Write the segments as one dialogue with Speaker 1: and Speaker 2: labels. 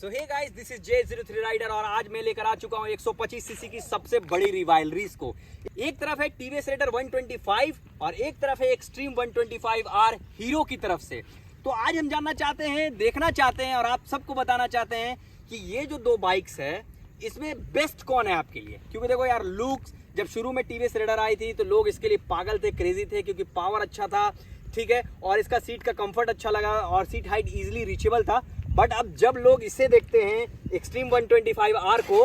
Speaker 1: So hey guys, this is J03 rider और आज मैं लेकर आ चुका हूं 125 सीसी की सबसे बड़ी रिवाइलरीज को। एक तरफ है टीवीएस रेडर 125 और एक तरफ है एक्सट्रीम 125R हीरो की तरफ से। तो आज हम जानना चाहते हैं, देखना चाहते हैं और आप सबको बताना चाहते हैं कि ये जो दो बाइक्स है इसमें बेस्ट कौन है आपके लिए। क्योंकि देखो यार, लुक्स जब शुरू में टीवीएस रेडर आई थी तो लोग इसके लिए पागल थे, क्रेजी थे, क्योंकि पावर अच्छा था, ठीक है, और इसका सीट का कंफर्ट अच्छा लगा और सीट हाइट इजीली रीचेबल था। बट अब जब लोग इसे देखते हैं एक्सट्रीम 125R को,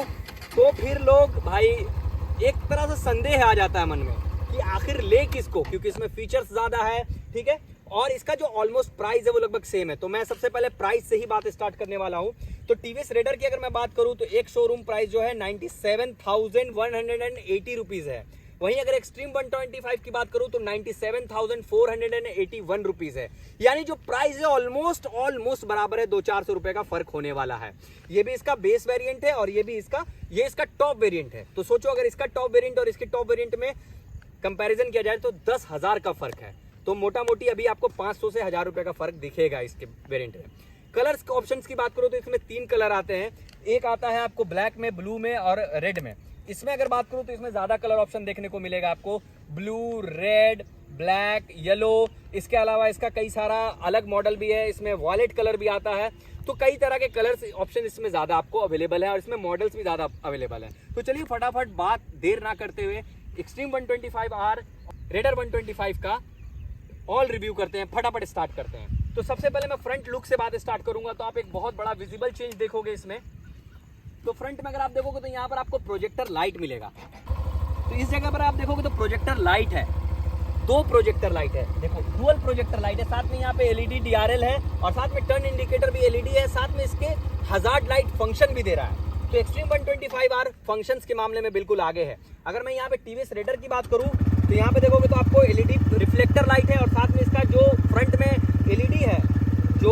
Speaker 1: तो फिर लोग भाई एक तरह से संदेह आ जाता है मन में कि आखिर ले किसको, क्योंकि इसमें फीचर्स ज्यादा है, ठीक है, और इसका जो ऑलमोस्ट प्राइस है वो लगभग सेम है। तो मैं सबसे पहले प्राइस से ही बात स्टार्ट करने वाला हूं। तो टीवीएस रेडर की अगर मैं बात करूं तो एक शोरूम प्राइस जो है 97,180 रुपीज है। वहीं अगर एक्सट्रीम 125 की बात करूं तो 97,481 रुपीज है। यानी जो प्राइस है ऑलमोस्ट बराबर है, 200-400 रुपए का फर्क होने वाला है। ये भी इसका बेस वेरिएंट है और ये इसका टॉप वेरिएंट है। तो सोचो अगर इसका टॉप वेरिएंट और इसके टॉप वेरिएंट में कंपैरिजन किया जाए तो 10,000 का फर्क है। तो मोटा मोटी अभी आपको 500 से 1000 रुपए का फर्क दिखेगा इसके वेरिएंट में। कलर्स ऑप्शंस की बात करो तो इसमें 3 कलर आते हैं। एक आता है आपको ब्लैक में, ब्लू में और रेड में। इसमें अगर बात करूं तो इसमें ज्यादा कलर ऑप्शन देखने को मिलेगा आपको, ब्लू, रेड, ब्लैक, येलो। इसके अलावा इसका कई सारा अलग मॉडल भी है, इसमें वॉलेट कलर भी आता है। तो कई तरह के कलर्स ऑप्शन इसमें ज्यादा आपको अवेलेबल है और इसमें मॉडल्स भी ज्यादा अवेलेबल है। तो चलिए फटाफट बात देर ना करते हुए एक्सट्रीम 125R रेडर 125 का ऑल रिव्यू करते हैं, फटाफट स्टार्ट करते हैं। तो सबसे पहले मैं फ्रंट लुक से बात स्टार्ट करूंगा तो आप एक बहुत बड़ा विजिबल चेंज देखोगे इसमें। तो फ्रंट में अगर आप देखोगे तो यहाँ पर आपको प्रोजेक्टर लाइट मिलेगा। तो इस जगह पर आप देखोगे तो प्रोजेक्टर लाइट है, 2 प्रोजेक्टर लाइट है, देखो डुअल प्रोजेक्टर लाइट है। साथ में यहाँ पे एलईडी DRL है और साथ में टर्न इंडिकेटर भी एलईडी है। साथ में इसके हजार्ड लाइट फंक्शन भी दे रहा है। तो एक्सट्रीम 125R फंक्शंस के मामले में बिल्कुल आगे है। अगर मैं यहाँ पे टीवीएस रेडर की बात करूँ तो यहाँ पे देखोगे तो आपको एलईडी रिफ्लेक्टर लाइट है और साथ में इसका जो फ्रंट में एलईडी है, जो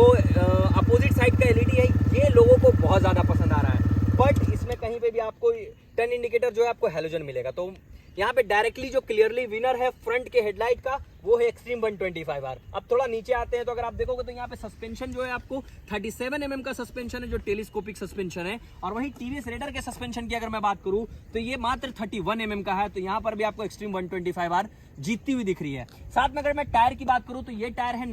Speaker 1: अपोजिट साइड का एलईडी है, ये लोगों को बहुत ज्यादा पसंद आ रहा है। बट इसमें कहीं पे भी आपको टर्न इंडिकेटर जो है आपको हैलोजन मिलेगा। तो यहाँ पे डायरेक्टली जो क्लियरली विनर है फ्रंट के हेडलाइट का वो है एक्सट्रीम 125R। अब थोड़ा नीचे आते हैं तो अगर आप देखोगे तो यहाँ पे सस्पेंशन जो है आपको 37 mm का सस्पेंशन है, जो टेलीस्कोपिक सस्पेंशन है। और वहीं टीवीएस रेडर के सस्पेंशन की अगर मैं बात करूँ तो ये मात्र 31 mm का है। तो यहाँ पर भी आपको एक्सट्रीम 125R जीतती हुई दिख रही है। साथ में अगर मैं टायर की बात करूँ तो ये टायर है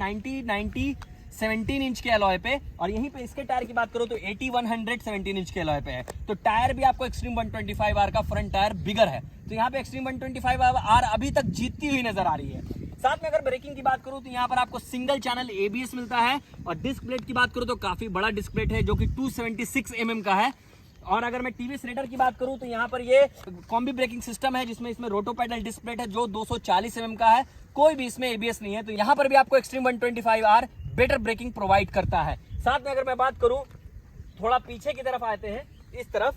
Speaker 1: 17 इंच के अलॉय पे और यहीं पे इसके टायर की बात करो तो 8100 17 इंच के अलॉय पे है। तो टायर भी आपको एक्सट्रीम 125R का फ्रंट टायर बिगर है। तो यहाँ पे एक्सट्रीम 125R अभी तक जीतती हुई नजर आ रही है। साथ में अगर ब्रेकिंग की बात करूं तो यहाँ पर आपको सिंगल चैनल ABS मिलता है और डिस्क प्लेट की बात करूं तो काफी बड़ा डिस्क प्लेट है, जो कि 276 mm का है। और अगर मैं टीवीएस रेडर की बात करूं तो यहाँ पर ये कॉम्बी ब्रेकिंग सिस्टम है, जिसमें इसमें रोटो पैडल डिस्क प्लेट है जो 240 mm का है। कोई भी इसमें ABS नहीं है। तो यहाँ पर भी आपको extreme 125R better breaking provide करता है। साथ में अगर मैं बात करूं, थोड़ा पीछे की तरफ आते हैं, इस तरफ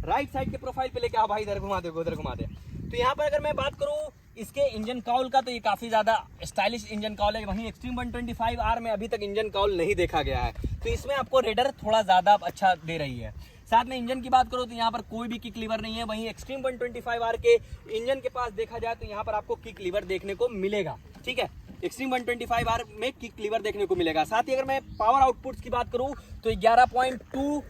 Speaker 1: राइट साइड के प्रोफाइल पे लेके आओ भाई, इधर घुमा दे, उधर घुमा दे। तो यहाँ पर अगर मैं बात करूं इसके इंजन काउल का तो ये काफी ज्यादा स्टाइलिश इंजन काउल है। वहीं एक्सट्रीम 125R में अभी तक इंजन काउल नहीं देखा गया है। तो इसमें आपको रेडर थोड़ा ज्यादा अच्छा दे रही है। साथ में इंजन की बात करो तो यहाँ पर कोई भी किक लीवर नहीं है। वहीं एक्सट्रीम 125R के इंजन के पास देखा जाए तो यहाँ पर आपको किक लीवर देखने को मिलेगा, ठीक है। एक्सट्रीम 125R में किक लीवर देखने को मिलेगा। साथ ही अगर मैं पावर आउटपुट्स की बात करूं तो 11.2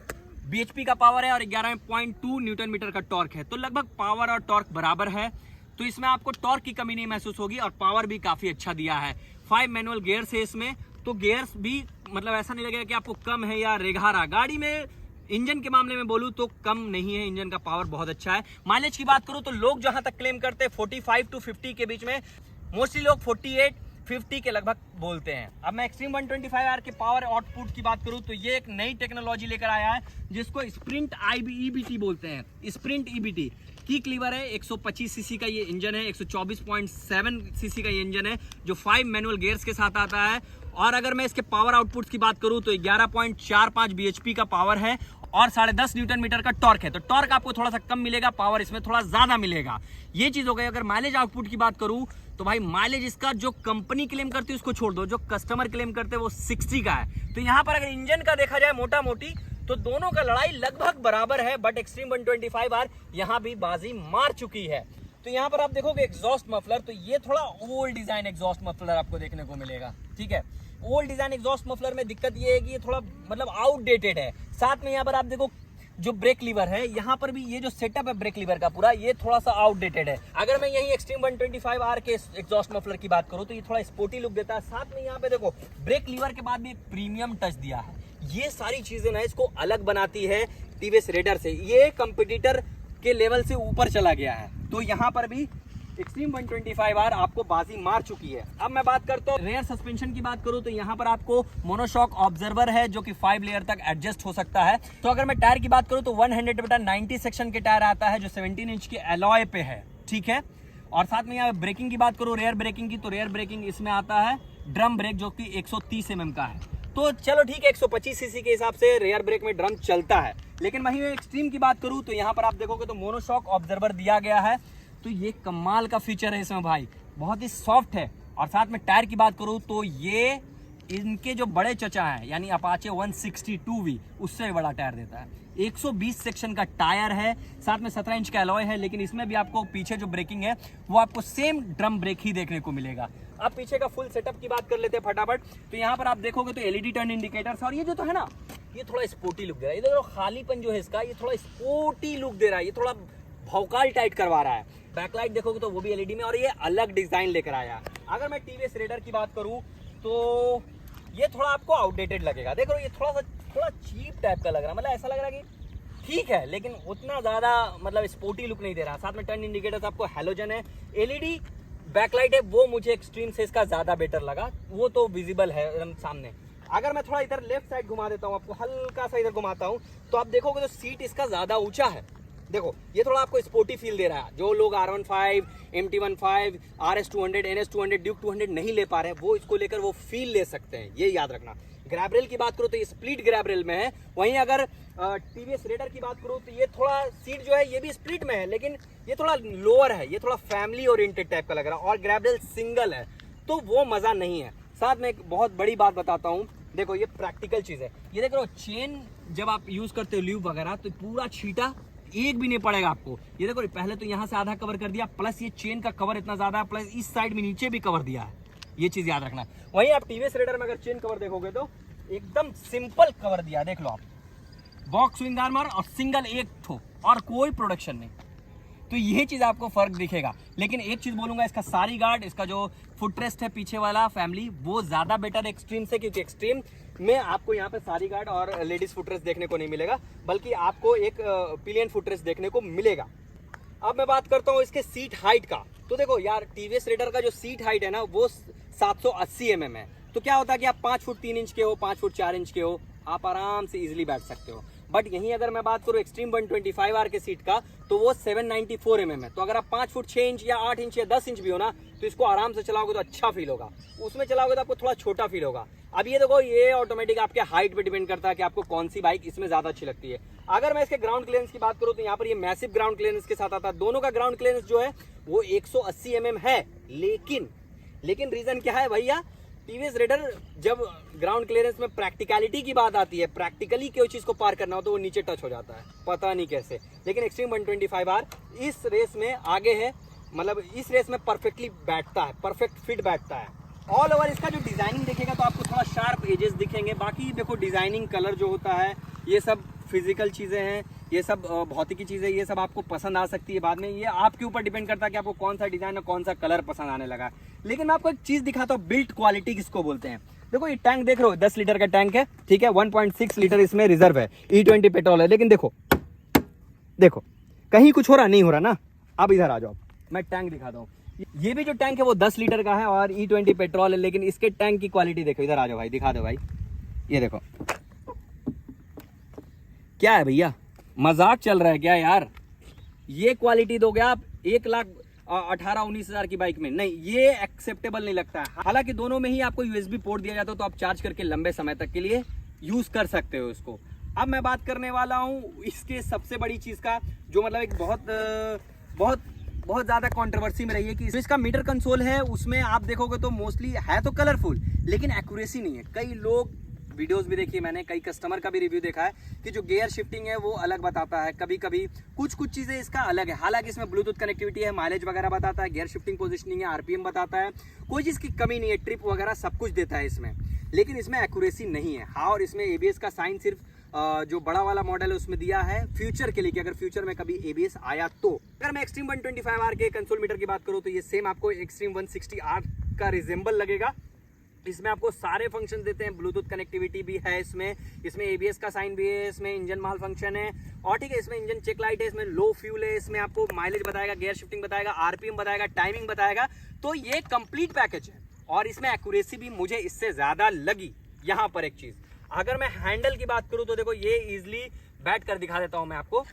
Speaker 1: bhp का पावर है और 11.2 न्यूटन मीटर का टॉर्क है। तो लगभग पावर और टॉर्क बराबर है। तो इसमें आपको टॉर्क की कमी नहीं महसूस होगी और पावर भी काफी अच्छा दिया है। 5 मैनुअल गियर्स है इसमें, तो गियर्स भी मतलब ऐसा नहीं लगेगा कि आपको कम है या रेघारा। गाड़ी में इंजन के मामले में बोलूं तो कम नहीं है, इंजन का पावर बहुत अच्छा है। माइलेज की बात करूं तो लोग जहां तक क्लेम करते हैं 45 to 50 के बीच में, मोस्टली लोग 48-50 के लगभग बोलते हैं। अब मैं एक्सट्रीम 125R के पावर आउटपुट की बात करूं तो ये एक नई टेक्नोलॉजी लेकर आया है जिसको स्प्रिंट EBT बोलते हैं। स्प्रिंट EBT किक लीवर है, 125 सीसी का ये इंजन है, 124.7 सीसी का ये इंजन है जो 5 मैनुअल गियर्स के साथ आता है। और अगर मैं इसके पावर आउटपुट की बात करूं तो 11.45 bhp का पावर है और 10.5 न्यूटन मीटर का टॉर्क है। तो टॉर्क आपको थोड़ा सा कम मिलेगा, पावर इसमें थोड़ा ज्यादा मिलेगा। ये चीज हो गई। अगर माइलेज आउटपुट की बात करूं तो भाई माइलेज इसका जो कंपनी क्लेम करती है उसको छोड़ दो, जो कस्टमर क्लेम करते हैं वो 60 का है। तो यहाँ पर अगर इंजन का देखा जाए मोटा मोटी तो दोनों का लड़ाई लगभग बराबर है। बट एक्सट्रीम 125R यहाँ भी बाजी मार चुकी है। तो यहाँ पर आप देखोगे एग्जॉस्ट मफलर, तो ये थोड़ा ओल्ड डिजाइन एग्जॉस्ट मफलर आपको देखने को मिलेगा, ठीक है। ओल्ड डिजाइन एग्जॉस्ट मफलर में दिक्कत ये है कि ये थोड़ा मतलब आउटडेटेड है। साथ में यहाँ पर आप देखो जो ब्रेक लीवर है, यहाँ पर भी ये जो सेटअप है ब्रेक लीवर का पूरा, ये थोड़ा सा आउटडेटेड है। अगर मैं यही एक्सट्रीम 125R के एग्जॉस्ट मफलर की बात करूँ तो ये थोड़ा स्पोर्टी लुक देता है। साथ में यहाँ पे देखो ब्रेक लीवर के बाद भी एक प्रीमियम टच दिया है। ये सारी चीजें ना इसको अलग बनाती है टीवीएस रेडर से। ये कंपटीटर के लेवल से ऊपर चला गया है। तो यहाँ पर भी एक्सट्रीम 125R आपको बाजी मार चुकी है। अब मैं बात करता हूँ रेयर सस्पेंशन की बात करूँ तो यहाँ पर आपको मोनोशॉक ऑब्जर्वर है जो कि 5 लेयर तक एडजस्ट हो सकता है। तो अगर मैं टायर की बात करूँ तो 100/90 सेक्शन के टायर आता है जो 17 इंच के एलॉय पे है, ठीक है। और साथ में यहाँ ब्रेकिंग की बात करूँ रेयर ब्रेकिंग की, तो रेयर ब्रेकिंग इसमें आता है ड्रम ब्रेक जो कि 130 mm का है। तो चलो ठीक है, 125 सीसी के हिसाब से रेयर ब्रेक में ड्रम चलता है। लेकिन वहीं एक्सट्रीम की बात करूँ तो यहाँ पर आप देखोगे तो मोनोशॉक ऑब्जर्वर दिया गया है। तो ये कमाल का फीचर है इसमें भाई, बहुत ही सॉफ्ट है। और साथ में टायर की बात करूं तो ये इनके जो बड़े चचा हैं यानी अपाचे 162V उससे बड़ा टायर देता है। 120 सेक्शन का टायर है, साथ में 17 इंच का एलॉय है। लेकिन इसमें भी आपको पीछे जो ब्रेकिंग है वो आपको सेम ड्रम ब्रेक ही देखने को मिलेगा। अब पीछे का फुल सेटअप की बात कर लेते हैं फटाफट। तो यहाँ पर आप देखोगे तो एलईडी टर्न इंडिकेटर्स, और ये जो तो है ना ये थोड़ा स्पोर्टी लुक दे रहा है। ये देखो खालीपन जो है इसका, ये थोड़ा स्पोर्टी लुक दे रहा है, ये थोड़ा भौकाल टाइट करवा रहा है। बैकलाइट देखोगे तो वो भी एलईडी में, और ये अलग डिजाइन लेकर आया। अगर मैं टीवीएस रेडर की बात करूं तो ये थोड़ा आपको आउटडेटेड लगेगा। देखो ये थोड़ा चीप टाइप का लग रहा है, मतलब ऐसा लग रहा है कि ठीक है लेकिन उतना ज्यादा मतलब स्पोर्टी लुक नहीं दे रहा। साथ में टर्न इंडिकेटर्स आपको हैलोजन है, एलईडी बैकलाइट है, वो मुझे एक्सट्रीम से इसका ज्यादा बेटर लगा, वो तो विजिबल है सामने। अगर मैं थोड़ा इधर लेफ्ट साइड घुमा देता हूँ, आपको हल्का सा इधर घुमाता हूँ, तो आप देखोगे तो सीट इसका ज्यादा ऊंचा है। देखो ये थोड़ा आपको स्पोर्टी फील दे रहा है। जो लोग R15, MT15, RS200, NS200, Duke 200 नहीं ले पा रहे हैं वो इसको लेकर वो फील ले सकते हैं, ये याद रखना। ग्रैब रेल की बात करो तो ये स्प्लिट ग्रैब रेल में है। वहीं अगर टीवीएस रेडर की बात करूँ तो ये थोड़ा सीट जो है ये भी स्प्लिट में है, लेकिन ये थोड़ा लोअर है, ये थोड़ा फैमिली ओरिएंटेड टाइप का लग रहा है। और ग्रैब रेल सिंगल है तो वो मजा नहीं है। साथ में एक बहुत बड़ी बात बताता हूँ, देखो ये प्रैक्टिकल चीज है। ये देखो चेन जब आप यूज करते हो ल्यूब वगैरह तो पूरा छीटा एक भी नहीं पड़ेगा आपको। ये देखो पहले तो यहाँ से आधा कवर कर दिया, प्लस ये चेन का कवर इतना ज्यादा है, प्लस इस साइड में नीचे भी कवर दिया है, ये चीज याद रखना। वहीं आप टीवीएस रेडर में अगर चेन कवर देखोगे तो एकदम सिंपल कवर दिया, देख लो आप, बॉक्स स्विंग आर्मर और सिंगल एक ठो और कोई प्रोडक्शन नहीं। तो ये चीज आपको फर्क दिखेगा। लेकिन एक चीज बोलूंगा, इसका सारी गार्ड, इसका जो फुटरेस्ट है पीछे वाला फैमिली, वो ज्यादा बेटर है एक्सट्रीम से, क्योंकि एक्सट्रीम में आपको यहाँ पे सारी गार्ड और लेडीज फुटरेस्ट देखने को नहीं मिलेगा, बल्कि आपको एक पिलियन फुटरेस्ट देखने को मिलेगा। अब मैं बात करता हूँ इसके सीट हाइट का। तो देखो यार टीवीएस रेडर का जो सीट हाइट है ना वो 780 mm है। तो क्या होता है कि आप 5 फुट 3 इंच के हो, 5 फुट 4 इंच के हो, आप आराम से इजिली बैठ सकते हो। बट यहीं अगर मैं बात करूँ एक्सट्रीम 125R के सीट का तो वो 794 mm है। तो अगर आप 5 फुट 6 इंच या 8 इंच या 10 इंच भी हो ना तो इसको आराम से चलाओगे तो अच्छा फील होगा, उसमें चलाओगे तो आपको थोड़ा छोटा फील होगा। अब ये देखो ये ऑटोमेटिक आपके हाइट पे डिपेंड करता है कि आपको कौन सी बाइक इसमें ज्यादा अच्छी लगती है। अगर मैं इसके ग्राउंड क्लियरेंस की बात करूँ तो यहाँ पर ये मैसिव ग्राउंड क्लियरेंस के साथ आता है। दोनों का ग्राउंड क्लियरेंस जो है वो 180 mm है। लेकिन रीजन क्या है भैया, टीवीएस रेडर जब ग्राउंड क्लियरेंस में प्रैक्टिकलिटी की बात आती है, प्रैक्टिकली कोई चीज को पार करना हो तो वो नीचे टच हो जाता है, पता नहीं कैसे। लेकिन एक्सट्रीम 125R इस रेस में आगे है, मतलब इस रेस में परफेक्टली बैठता है, परफेक्ट फिट बैठता है। ऑल ओवर इसका जो डिजाइनिंग देखेगा तो आपको थोड़ा शार्प एजेस दिखेंगे। बाकी देखो डिजाइनिंग कलर जो होता है ये सब फिजिकल चीजें हैं, ये सब भौतिकी चीजें, ये सब आपको पसंद आ सकती है बाद में। ये आपके ऊपर डिपेंड करता है कि आपको कौन सा डिजाइन और कौन सा कलर पसंद आने लगा। लेकिन मैं आपको एक चीज दिखाता हूँ, बिल्ट क्वालिटी किसको बोलते हैं। देखो ये टैंक देख रहे हो, 10 लीटर का टैंक है, ठीक है, 1.6 लीटर इसमें रिजर्व है, E20 पेट्रोल है। लेकिन देखो कहीं कुछ हो रहा नहीं हो रहा ना। अब इधर आ जाओ, मैं टैंक दिखाता हूँ। ये भी जो टैंक है वो 10 लीटर का है और E20 पेट्रोल है, लेकिन इसके टैंक की क्वालिटी देखो। इधर आ जाओ भाई, दिखा दो भाई, ये देखो क्या है भैया, मजाक चल रहा है क्या यार? ये क्वालिटी दोगे आप 1,18,19,000 की बाइक में? नहीं, ये एक्सेप्टेबल नहीं लगता है। हालांकि दोनों में ही आपको USB पोर्ट दिया जाता है, तो आप चार्ज करके लंबे समय तक के लिए यूज कर सकते हो इसको। अब मैं बात करने वाला हूँ इसके सबसे बड़ी चीज का, जो मतलब एक बहुत ज्यादा कंट्रोवर्सी में रही है, कि इसका मीटर कंसोल है, उसमें आप देखोगे तो मोस्टली है तो कलरफुल, लेकिन एक्यूरेसी नहीं है। कई लोग वीडियोस भी देखी मैंने, कई कस्टमर का भी रिव्यू देखा है कि जो गियर शिफ्टिंग है वो अलग बताता है, कभी कभी कुछ चीजें इसका अलग है। हालांकि इसमें ब्लूटूथ कनेक्टिविटी है, माइलेज वगैरह बताता है, गियर शिफ्टिंग पोजिशनिंग है, RPM बताता है, कोई चीज की कमी नहीं है, ट्रिप वगैरह सब कुछ देता है इसमें। लेकिन इसमें एक्यूरेसी नहीं है। हाँ, और इसमें एबीएस का साइन सिर्फ जो बड़ा वाला मॉडल है उसमें दिया है फ्यूचर के लिए कि अगर फ्यूचर में कभी एबीएस आया तो। अगर मैं एक्सट्रीम 125R के कंसोल मीटर की बात करूं तो ये सेम आपको एक्सट्रीम 160R का रिजेंबल लगेगा। इसमें आपको सारे फंक्शन देते हैं, ब्लूटूथ कनेक्टिविटी भी है इसमें एबीएस का साइन भी है, इसमें इंजन माल फंक्शन है, और ठीक है इसमें इंजन चेक लाइट है, इसमें लो फ्यूल है, इसमें आपको माइलेज बताएगा, गियर शिफ्टिंग बताएगा, आरपीएम बताएगा, टाइमिंग बताएगा। तो ये कंप्लीट पैकेज है और इसमें एक्यूरेसी भी मुझे इससे ज्यादा लगी। यहाँ पर एक चीज, अगर मैं हैंडल की बात करूं तो देखो ये इजिली बैठ कर दिखा देता हूं मैं आपको।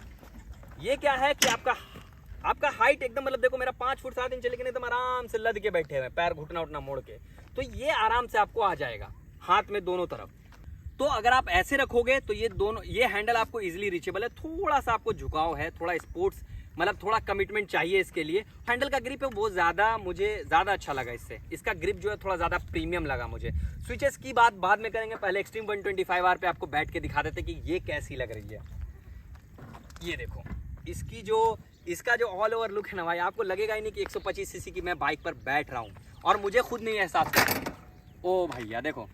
Speaker 1: ये क्या है कि आपका हाइट एकदम, मतलब देखो मेरा 5 फुट 7 इंच, लेकिन एकदम आराम से लद के बैठे हुए, पैर घुटना उठना मोड़ के, तो ये आराम से आपको आ जाएगा हाथ में दोनों तरफ। तो अगर आप ऐसे रखोगे तो ये हैंडल आपको इजीली रीचेबल है। थोड़ा सा आपको झुकाव है, थोड़ा स्पोर्ट्स, मतलब थोड़ा कमिटमेंट चाहिए इसके लिए। हैंडल का ग्रिप है वो मुझे ज्यादा अच्छा लगा इससे, इसका ग्रिप जो है थोड़ा ज्यादा प्रीमियम लगा मुझे। स्विचेस की बात बाद में करेंगे, पहले एक्सट्रीम 125R पे आपको बैठ के दिखा देते कि ये कैसी लग रही है। ये देखो इसका जो ऑल ओवर लुक है ना भाई, आपको लगेगा ही नहीं कि 125 सीसी की मैं बाइक पर बैठ रहा हूँ, और मुझे खुद नहीं एहसास कर रहा। ओ भैया देखो,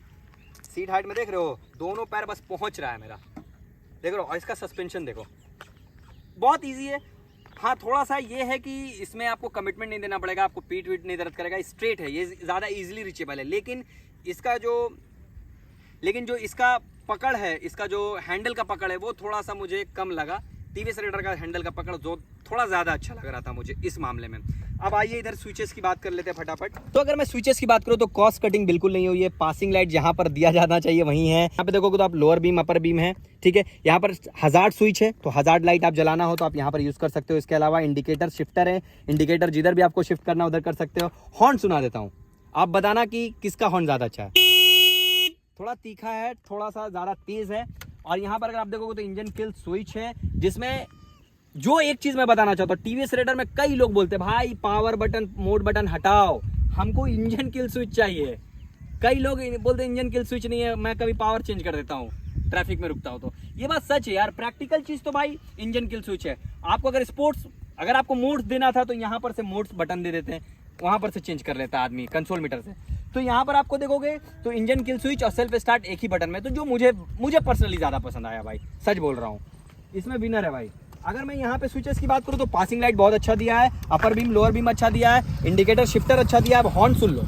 Speaker 1: सीट हाइट में देख रहे हो, दोनों पैर बस पहुंच रहा है मेरा, देख रहे हो। और इसका सस्पेंशन देखो, बहुत इजी है। हाँ, थोड़ा सा ये है कि इसमें आपको कमिटमेंट नहीं देना पड़ेगा, आपको पीठ वीट नहीं दर्द करेगा, स्ट्रेट है, ये ज़्यादा इजीली रीचेबल है। लेकिन जो इसका पकड़ है, इसका जो हैंडल का पकड़ है वो थोड़ा सा मुझे कम लगा। टीवीएस रेडर का हैंडल का पकड़ जो थोड़ा ज़्यादा अच्छा लग रहा था मुझे इस मामले में। अब आइए इधर स्विचेस की बात कर लेते हैं फटाफट। तो अगर मैं स्विचेस की बात करूँ तो कॉस्ट कटिंग बिल्कुल नहीं हुई है। पासिंग लाइट जहाँ पर दिया जाना चाहिए वहीं है। यहाँ पे देखोगे तो आप लोअर बीम अपर बीम है, ठीक है। यहाँ पर हजार्ड स्विच है, तो हजार्ड लाइट आप जलाना हो तो आप यहाँ पर यूज कर सकते हो। इसके अलावा इंडिकेटर शिफ्टर है, इंडिकेटर जिधर भी आपको शिफ्ट करना उधर कर सकते हो। हॉर्न सुना देता हूँ, आप बताना कि किसका हॉर्न ज्यादा अच्छा है। थोड़ा तीखा है, थोड़ा सा ज्यादा तेज है। और यहाँ पर अगर आप देखोगे तो इंजन किल स्विच है, जिसमें जो एक चीज मैं बताना चाहता हूँ, टीवीएस रेडर में कई लोग बोलते हैं भाई पावर बटन मोड बटन हटाओ, हमको इंजन किल स्विच चाहिए। कई लोग बोलते हैं इंजन किल स्विच नहीं है, मैं कभी पावर चेंज कर देता हूँ ट्रैफिक में रुकता हूँ। तो ये बात सच है यार, प्रैक्टिकल चीज तो भाई इंजन किल स्विच है। आपको अगर स्पोर्ट्स, अगर आपको मोड्स देना था तो यहाँ पर से मोड्स बटन दे देते हैं, वहां पर से चेंज कर लेता है आदमी कंसोल मीटर से। तो यहाँ पर आपको देखोगे तो इंजन किल स्विच और सेल्फ स्टार्ट एक ही बटन में, तो जो मुझे पर्सनली ज्यादा पसंद आया भाई, सच बोल रहा हूँ, इसमें विनर है भाई। अगर मैं यहाँ पे स्विचेस की बात करूँ तो पासिंग लाइट बहुत अच्छा दिया है, अपर बीम लोअर बीम अच्छा दिया है, इंडिकेटर शिफ्टर अच्छा दिया है। अब हॉर्न सुन लो,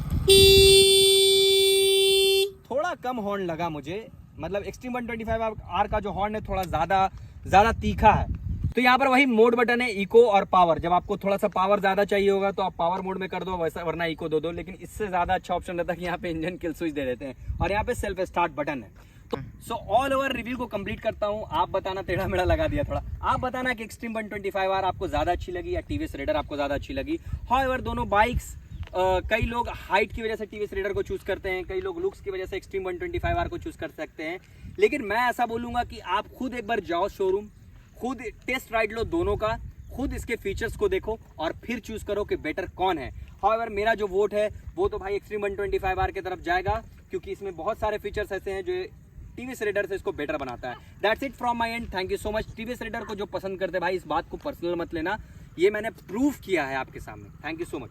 Speaker 1: थोड़ा कम हॉर्न लगा मुझे, मतलब एक्सट्रीम 125R का जो हॉर्न है थोड़ा ज्यादा तीखा है। तो यहाँ पर वही मोड बटन है, इको और पावर। जब आपको थोड़ा सा पावर ज्यादा चाहिए होगा तो आप पावर मोड में कर दो, वैसा, वरना इको दो। लेकिन इससे ज्यादा अच्छा ऑप्शन रहता है कि यहाँ पे इंजन किल स्विच दे देते हैं और यहाँ पे सेल्फ स्टार्ट बटन है। तो सो ऑल ओवर रिव्यू को कंप्लीट करता हूँ। आप बताना, टेढ़ा मेढ़ा लगा दिया थोड़ा, आप बताना कि एक्सट्रीम 125R आपको ज्यादा अच्छी लगी या टीवीएस रेडर आपको ज्यादा अच्छी लगी। हाउएवर दोनों बाइक्स, कई लोग हाइट की वजह से टीवीएस रेडर को चूज करते हैं, कई लोग लुक्स की वजह से एक्सट्रीम 125R को चूज कर सकते हैं। लेकिन मैं ऐसा बोलूंगा कि आप खुद एक बार जाओ शोरूम, खुद टेस्ट राइड लो दोनों का, खुद इसके फीचर्स को देखो और फिर चूज करो कि बेटर कौन है। हाउएवर मेरा जो वोट है वो तो भाई एक्सट्रीम 125R की तरफ जाएगा, क्योंकि इसमें बहुत सारे फीचर्स ऐसे हैं जो टीवीएस रेडर से इसको बेटर बनाता है। That's it from my and, thank you so much. TVS raider को जो पसंद करते हैं भाई, इस बात को पर्सनल मत लेना, ये मैंने प्रूव किया है आपके सामने। Thank you so much.